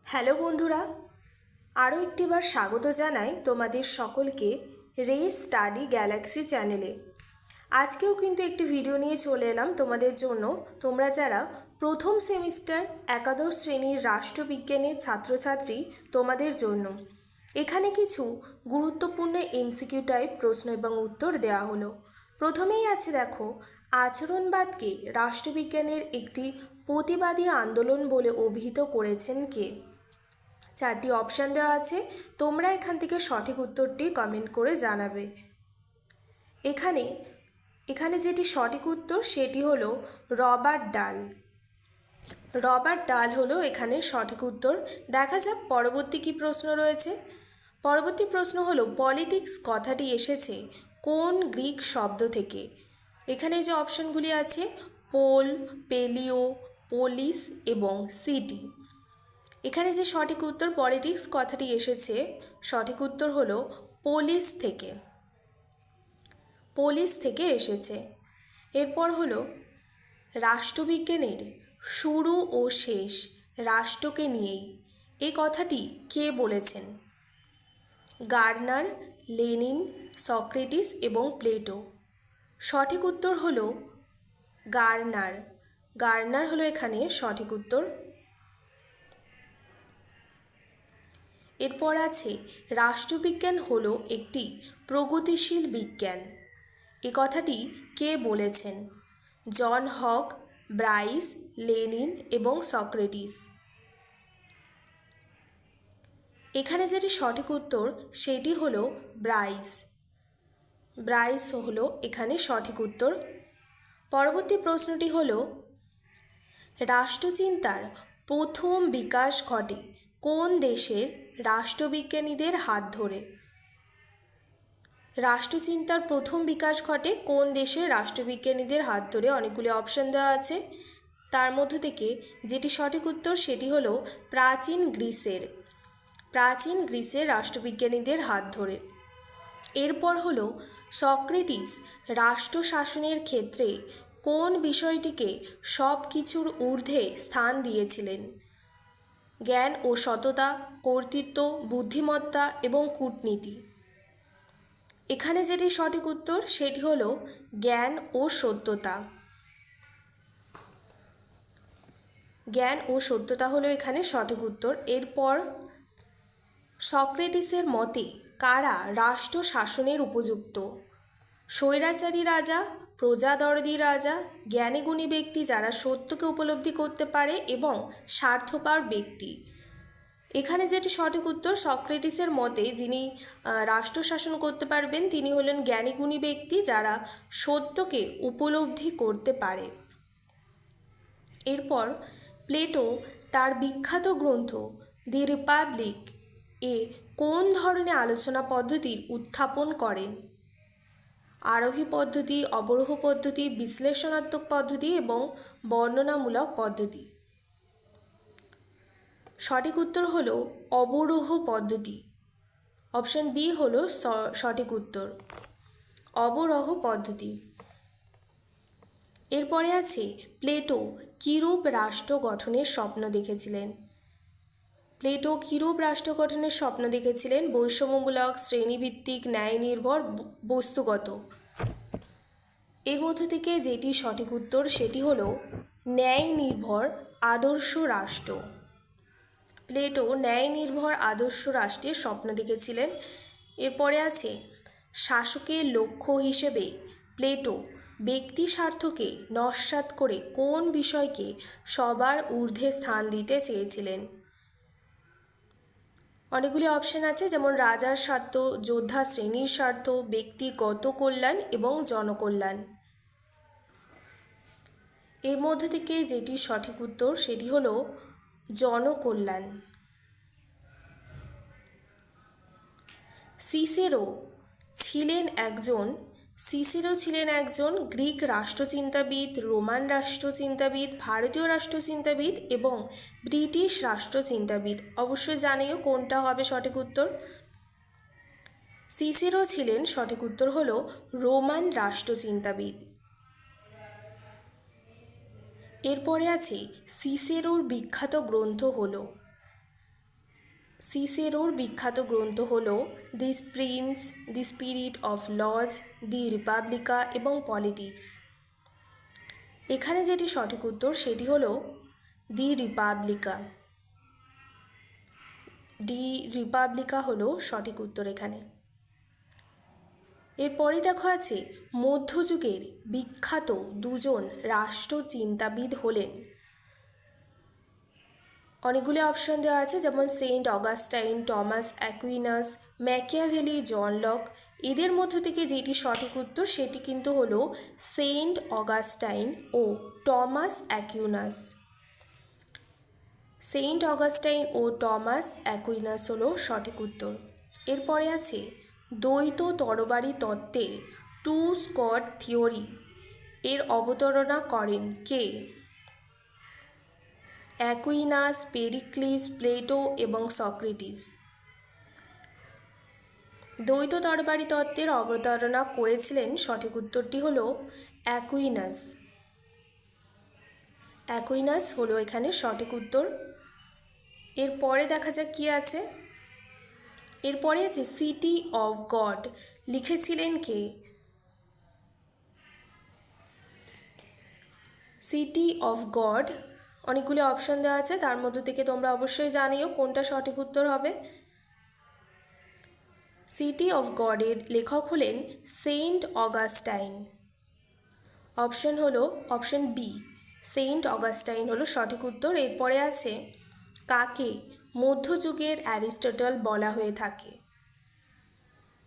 Hello বন্ধুরা, আরও একটিবার স্বাগত জানাই তোমাদের সকলকে রে স্টাডি গ্যালাক্সি চ্যানেলে। আজকেও কিন্তু একটি ভিডিও নিয়ে চলে এলাম তোমাদের জন্য। তোমরা যারা প্রথম সেমিস্টার একাদশ শ্রেণীর রাষ্ট্রবিজ্ঞানের ছাত্রছাত্রী, তোমাদের জন্য এখানে কিছু গুরুত্বপূর্ণ এমসিকিউ টাইপ প্রশ্ন এবং উত্তর দেওয়া হলো। প্রথমেই আছে দেখো, আচরণবাদকে রাষ্ট্রবিজ্ঞানের একটি প্রতিবাদী আন্দোলন বলে অভিহিত করেছেন কে? চারটি অপশান দেওয়া আছে, তোমরা এখান থেকে সঠিক উত্তরটি কমেন্ট করে জানাবে। এখানে যেটি সঠিক উত্তর সেটি হলো রবার্ট ডাল। রবার্ট ডাল হলো এখানে সঠিক উত্তর। দেখা যাক পরবর্তী কী প্রশ্ন রয়েছে। পরবর্তী প্রশ্ন হলো, পলিটিক্স কথাটি এসেছে কোন গ্রিক শব্দ থেকে? এখানে যে অপশানগুলি আছে পোল, পেলিও, পোলিস এবং সিটি। এখানে যে সঠিক উত্তর, পলিটিক্স কথাটি এসেছে, সঠিক উত্তর হলো পোলিস থেকে। পোলিস থেকে এসেছে। এরপর হলো, রাষ্ট্রবিজ্ঞানের শুরু ও শেষ রাষ্ট্রকে নিয়েই এই কথাটি কে বলেছেন? গার্নার, লেনিন, সক্রেটিস এবং প্লেটো। সঠিক উত্তর হলো গার্নার। গার্নার হলো এখানে সঠিক উত্তর। এরপর আছে, রাষ্ট্রবিজ্ঞান হলো একটি প্রগতিশীল বিজ্ঞান। এ কথাটি কে বলেছেন? জন হক, ব্রাইস, লেনিন এবং সক্রেটিস। এখানে যেটি সঠিক উত্তর সেটি হলো ব্রাইস। ব্রাইস হলো এখানে সঠিক উত্তর। পরবর্তী প্রশ্নটি হলো, রাষ্ট্রচিন্তার প্রথম বিকাশ ঘটে কোন দেশের রাষ্ট্রবিজ্ঞানীদের হাত ধরে? রাষ্ট্রচিন্তার প্রথম বিকাশ ঘটে কোন দেশের রাষ্ট্রবিজ্ঞানীদের হাত ধরে? অনেকগুলি অপশন দেওয়া আছে, তার মধ্য থেকে যেটি সঠিক উত্তর সেটি হলো প্রাচীন গ্রিসের। প্রাচীন গ্রিসের রাষ্ট্রবিজ্ঞানীদের হাত ধরে। এরপর হলো, সক্রেটিস রাষ্ট্র শাসনের ক্ষেত্রে কোন বিষয়টিকে সব কিছুর ঊর্ধ্বে স্থান দিয়েছিলেন? জ্ঞান ও সততা, কর্তৃত্ব, বুদ্ধিমত্তা এবং কূটনীতি। এখানে যেটি সঠিক উত্তর সেটি হলো জ্ঞান ও সত্যতা। জ্ঞান ও সত্যতা হলো এখানে সঠিক উত্তর। এরপর, সক্রেটিসের মতে কারা রাষ্ট্র শাসনের উপযুক্ত? স্বৈরাচারী রাজা, প্রজাদরদি রাজা, জ্ঞানীগুণী ব্যক্তি যারা সত্যকে উপলব্ধি করতে পারে এবং স্বার্থপর ব্যক্তি। এখানে যেটি সঠিক উত্তর, সক্রেটিসের মতে যিনি রাষ্ট্র শাসন করতে পারবেন তিনি হলেন জ্ঞানীগুণী ব্যক্তি যারা সত্যকে উপলব্ধি করতে পারে। এরপর, প্লেটো তার বিখ্যাত গ্রন্থ দি রিপাবলিক এ কোন ধরনের আলোচনা পদ্ধতির উত্থাপন করেন? আরোহী পদ্ধতি, অবরোহ পদ্ধতি, বিশ্লেষণাত্মক পদ্ধতি এবং বর্ণনামূলক পদ্ধতি। সঠিক উত্তর হলো অবরোহ পদ্ধতি। অপশন বি হলো সঠিক উত্তর, অবরোহ পদ্ধতি। এরপরে আছে, প্লেটো কিরূপ রাষ্ট্র গঠনের স্বপ্ন দেখেছিলেন? প্লেটো কিরূপ রাষ্ট্র গঠনের স্বপ্ন দেখেছিলেন? বৈষম্যমূলক, শ্রেণীভিত্তিক, ন্যায় নির্ভর, বস্তুগত। এর মধ্য থেকে যেটি সঠিক উত্তর সেটি হলো ন্যায় নির্ভর আদর্শ রাষ্ট্র। প্লেটো ন্যায় নির্ভর আদর্শ রাষ্ট্রের স্বপ্ন দেখেছিলেন। এরপরে আছে, শাসকের লক্ষ্য হিসেবে প্লেটো ব্যক্তি স্বার্থকে নস্যাৎ করে কোন বিষয়কে সবার ঊর্ধ্বে স্থান দিতে চেয়েছিলেন? অনেকগুলি অপশন আছে, যেমন রাজার স্বার্থ, যোদ্ধা শ্রেণীর স্বার্থ, ব্যক্তিগত কল্যাণ এবং জনকল্যাণ। এর মধ্যে থেকে যেটি সঠিক উত্তর সেটি হলো জনকল্যাণ। সিসেরো ছিলেন একজন গ্রিক রাষ্ট্রচিন্তাবিদ, রোমান রাষ্ট্রচিন্তাবিদ, ভারতীয় রাষ্ট্রচিন্তাবিদ এবং ব্রিটিশ রাষ্ট্রচিন্তাবিদ। অবশ্যই জানিও কোনটা হবে সঠিক উত্তর। সিসেরো ছিলেন, সঠিক উত্তর হলো রোমান রাষ্ট্রচিন্তাবিদ। এরপরে আছে, সিসেরোর বিখ্যাত গ্রন্থ হলো সিসেরোর বিখ্যাত গ্রন্থ হল the prince, the spirit of laws, the রিপাবলিকা এবং পলিটিক্স। এখানে যেটি সঠিক উত্তর সেটি হলো দি রিপাবলিকা। দি রিপাবলিকা হলো সঠিক উত্তর এখানে। এরপরে দেখো আছে মধ্যযুগের বিখ্যাত দুজন রাষ্ট্রচিন্তাবিদ হলেন। অনেকগুলি অপশন দেওয়া আছে, যেমন Saint Augustine, Thomas Aquinas, Machiavelli, John Locke. এদের মধ্য থেকে যেটি সঠিক উত্তর সেটি কিন্তু হলো সেন্ট অগাস্টাইন ও টমাস অ্যাকুইনাস। সেন্ট অগাস্টাইন ও টমাস অ্যাকুইনাস হলো সঠিক উত্তর। এরপরে আছে দ্বৈত তরবারি তত্ত্বের টু স্কোয়াড থিওরি এর অবতারণা করেন কে? অ্যাকুইনাস, পেরিক্লিস, প্লেটো এবং সক্রেটিস। দ্বৈত তরবারি তত্ত্বের অবতারণা করেছিলেন, সঠিক উত্তরটি হলো অ্যাকুইনাস। অ্যাকুইনাস হলো এখানে সঠিক উত্তর। এরপরে দেখা যাক কি আছে। এরপরে আছে সিটি অফ গড লিখেছিলেন কে? সিটি অফ গড অনেকগুলি অপশন দেওয়া আছে, তার মধ্যে থেকে তোমরা অবশ্যই জানিও কোনটা সঠিক উত্তর হবে। সিটি অফ গডের লেখক হলেন সেন্ট অগাস্টাইন। অপশন হলো অপশন বি, সেন্ট অগাস্টাইন হলো সঠিক উত্তর। এরপরে আছে কাকে মধ্যযুগের অ্যারিস্টটল বলা হয়ে থাকে?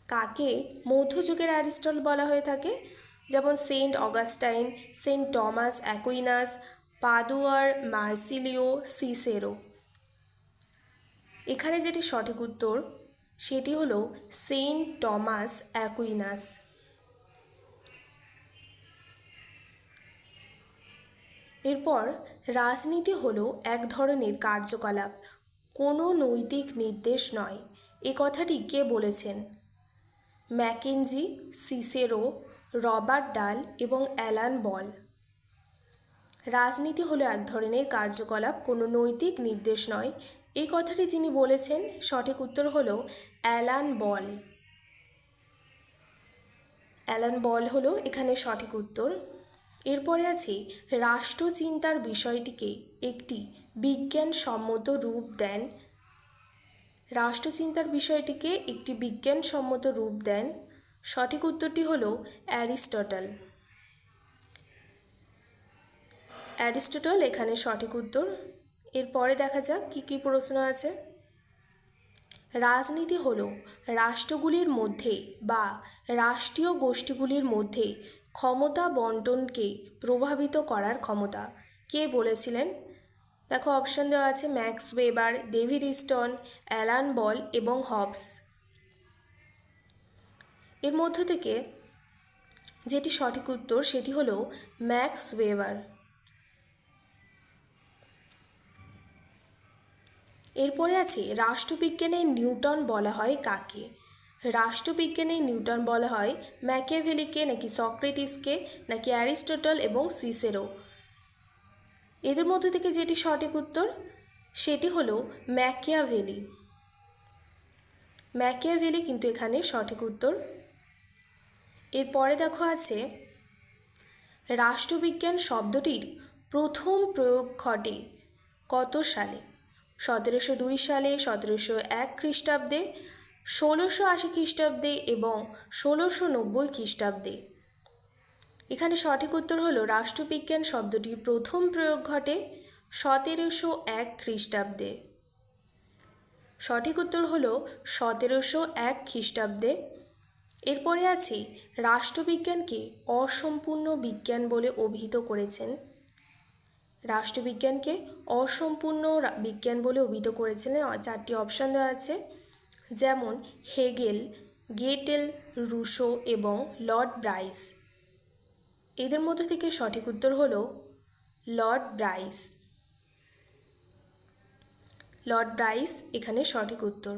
কাকে মধ্যযুগের অ্যারিস্টটল বলা হয়ে থাকে? যেমন Saint Augustine, Saint Thomas Aquinas, পাদুয়ার মার্সিলিও, সিসেরো। এখানে যেটি সঠিক উত্তর সেটি হলো সেন্ট টমাস অ্যাকুইনাস। এরপর রাজনীতি হলো এক ধরনের কার্যকলাপ, কোনো নৈতিক নির্দেশ নয়। এ কথাটি কে বলেছেন? ম্যাকেনজি, সিসেরো, রবার্ট ডাল এবং অ্যালান বল। রাজনীতি হলো এক ধরনের কার্যকলাপ, কোনো নৈতিক নির্দেশ নয়। এই কথাটি যিনি বলেছেন সঠিক উত্তর হলো অ্যালান বল। অ্যালান বল হলো এখানে সঠিক উত্তর। এরপরে আছে রাষ্ট্রচিন্তার বিষয়টিকে একটি বিজ্ঞানসম্মত রূপ দেন। রাষ্ট্রচিন্তার বিষয়টিকে একটি বিজ্ঞানসম্মত রূপ দেন, সঠিক উত্তরটি হলো অ্যারিস্টটল। অ্যারিস্টটল এখানে সঠিক উত্তর। এরপরে দেখা যাক কি কি প্রশ্ন আছে। রাজনীতি হলো রাষ্ট্রগুলির মধ্যে বা রাষ্ট্রীয় গোষ্ঠীগুলির মধ্যে ক্ষমতা বন্টনকে প্রভাবিত করার ক্ষমতা। কে বলেছিলেন? দেখো অপশন দেওয়া আছে Max Weber, David Stone, Alan Ball এবং হবস। এর মধ্য থেকে যেটি সঠিক উত্তর সেটি হলো ম্যাক্স ওয়েবার। এরপরে আছে রাষ্ট্রবিজ্ঞানে নিউটন বলা হয় কাকে? রাষ্ট্রবিজ্ঞানে নিউটন বলা হয় ম্যাকিয়াভেলিকে, নাকি সক্রেটিসকে, নাকি অ্যারিস্টটল এবং সিসেরো। এদের মধ্যে থেকে যেটি সঠিক উত্তর সেটি হলো ম্যাকিয়াভেলি। ম্যাকিয়াভেলি কিন্তু এখানে সঠিক উত্তর। এরপরে দেখো আছে রাষ্ট্রবিজ্ঞান শব্দটির প্রথম প্রয়োগ ঘটে কত সালে? 1702 সালে, 1701 খ্রিস্টাব্দে, 1680 খ্রিস্টাব্দে এবং 1690 খ্রিস্টাব্দে। এখানে সঠিক উত্তর হলো রাষ্ট্রবিজ্ঞান শব্দটির প্রথম প্রয়োগ ঘটে 1701 খ্রিস্টাব্দে। সঠিক উত্তর হলো 1701 খ্রিস্টাব্দে। এরপরে আছে রাষ্ট্রবিজ্ঞানকে অসম্পূর্ণ বিজ্ঞান বলে অভিহিত করেছেন। রাষ্ট্রবিজ্ঞানকে অসম্পূর্ণ বিজ্ঞান বলে অভিহিত করেছিলেন। 4টি অপশান দেওয়া আছে, যেমন হেগেল, গেটেল, রুশো এবং লর্ড ব্রাইস। এদের মধ্য থেকে সঠিক উত্তর হলো লর্ড ব্রাইস। লর্ড ব্রাইস এখানে সঠিক উত্তর।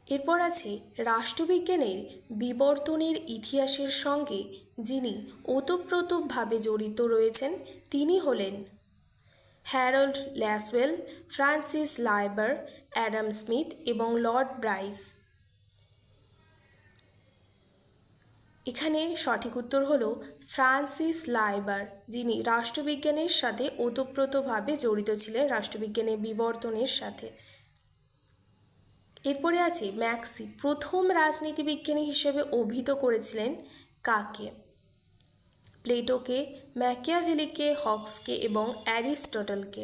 এরপর আছে রাষ্ট্রবিজ্ঞানের বিবর্তনের ইতিহাসের সঙ্গে যিনি ওতপ্রোতভাবে জড়িত রয়েছেন তিনি হলেন হ্যারল্ড ল্যাসওয়েল, ফ্রান্সিস লাইবার, অ্যাডাম স্মিথ এবং লর্ড ব্রাইস। এখানে সঠিক উত্তর হলো ফ্রান্সিস লাইবার, যিনি রাষ্ট্রবিজ্ঞানের সাথে ওতপ্রোতভাবে জড়িত ছিলেন, রাষ্ট্রবিজ্ঞানের বিবর্তনের সাথে। এরপরে আছে ম্যাক্সি প্রথম রাজনীতিবিজ্ঞানী হিসেবে অভিহিত করেছিলেন কাকে? প্লেটোকে, ম্যাকিয়াভেলিকে, হবসকে এবং অ্যারিস্টটলকে।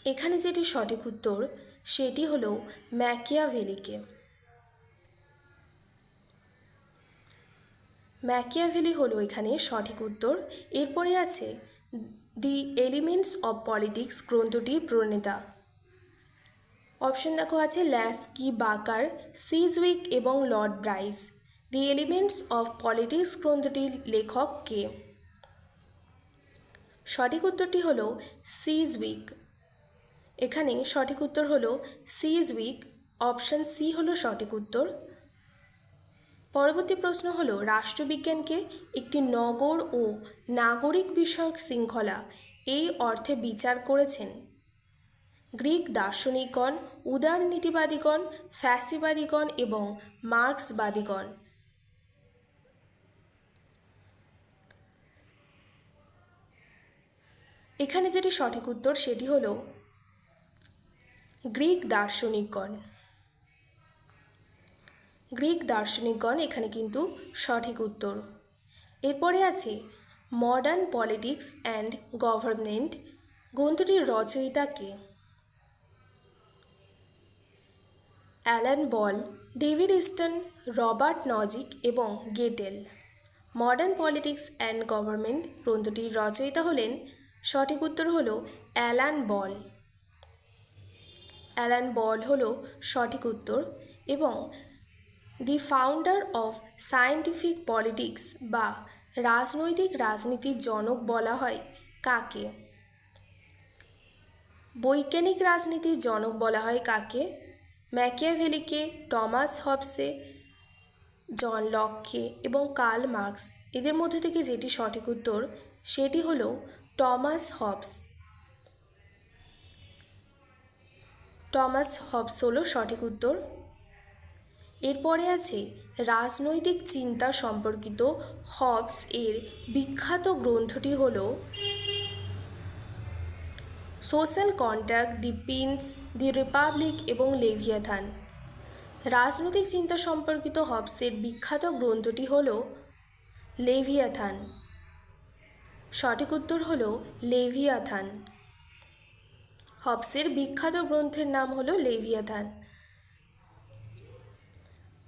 এখানে যেটি সঠিক উত্তর সেটি হলো ম্যাকিয়াভেলিকে। ম্যাকিয়াভেলি হলো এখানে সঠিক উত্তর। এরপরে আছে দি এলিমেন্টস অব পলিটিক্স গ্রন্থটির প্রণেতা। অপশন দেখো আছে ল্যাস্কি, বাকার, সিজউইক এবং Lord Bryce. The elements of politics গ্রন্থটির লেখক কে? সঠিক উত্তরটি হলো সিজউইক। এখানে সঠিক উত্তর হলো সিজউইক। অপশন সি হলো সঠিক উত্তর। পরবর্তী প্রশ্ন হলো রাষ্ট্রবিজ্ঞানকে একটি নগর ও নাগরিক বিষয়ক শৃঙ্খলা এই অর্থে বিচার করেছেন গ্রিক দার্শনিকগণ, উদারনীতিবাদীগণ, ফ্যাসিবাদীগণ এবং মার্ক্সবাদীগণ। এখানে যেটি সঠিক উত্তর সেটি হলো গ্রিক দার্শনিকগণ। গ্রিক দার্শনিকগণ এখানে কিন্তু সঠিক উত্তর। এরপরে আছে মডার্ন পলিটিক্স অ্যান্ড গভর্নমেন্ট গ্রন্থটির রচয়িতা কে? Alan Ball, David Easton, Robert Nozick এবং Gettell. Modern politics and government গ্রন্থটির রচয়িতা হলেন, সঠিক উত্তর হলো অ্যালান বল। অ্যালান বল হলো সঠিক উত্তর। এবং দি ফাউন্ডার অফ সায়েন্টিফিক পলিটিক্স বা রাজনৈতিক রাজনীতির জনক বলা হয় কাকে? বৈজ্ঞানিক রাজনীতির জনক বলা হয় কাকে? ম্যাকিয়াভেলিকে, টমাস হবসে, জন লককে এবং কার্ল মার্কস। এদের মধ্যে থেকে যেটি সঠিক উত্তর সেটি হলো টমাস হবস। টমাস হবস হলো সঠিক উত্তর। এরপরে আছে রাজনৈতিক চিন্তা সম্পর্কিত হবস এর বিখ্যাত গ্রন্থটি হলো সোশ্যাল কন্ট্রাক্ট, দি প্রিন্স, দি রিপাবলিক এবং লেভিয়াথান। রাজনৈতিক চিন্তা সম্পর্কিত হবসের বিখ্যাত গ্রন্থটি হলো লেভিয়াথান। সঠিক উত্তর হলো লেভিয়াথান। হবসের বিখ্যাত গ্রন্থের নাম হলো লেভিয়াথান।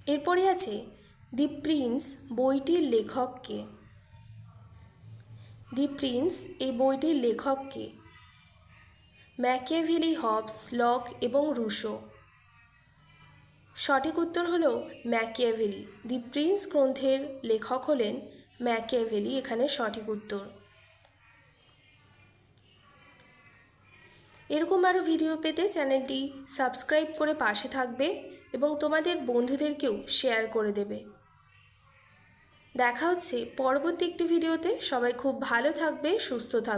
এরপরে আছে দি প্রিন্স বইটির লেখক কে? দি প্রিন্স এই বইটির লেখক কে? ম্যাকিয়াভেলি, হবস, লক এবং রুশো। সঠিক উত্তর হলো ম্যাকিয়াভেলি। দি প্রিন্স গ্রন্থের লেখক হলেন ম্যাকিয়াভেলি। এখানে সঠিক উত্তর। এরকম আরও ভিডিও পেতে চ্যানেলটি সাবস্ক্রাইব করে পাশে থাকবে এবং তোমাদের বন্ধুদেরকেও শেয়ার করে দেবে। দেখা হচ্ছে পরবর্তী একটি ভিডিওতে। সবাই খুব ভালো থাকবে, সুস্থ থাকবে।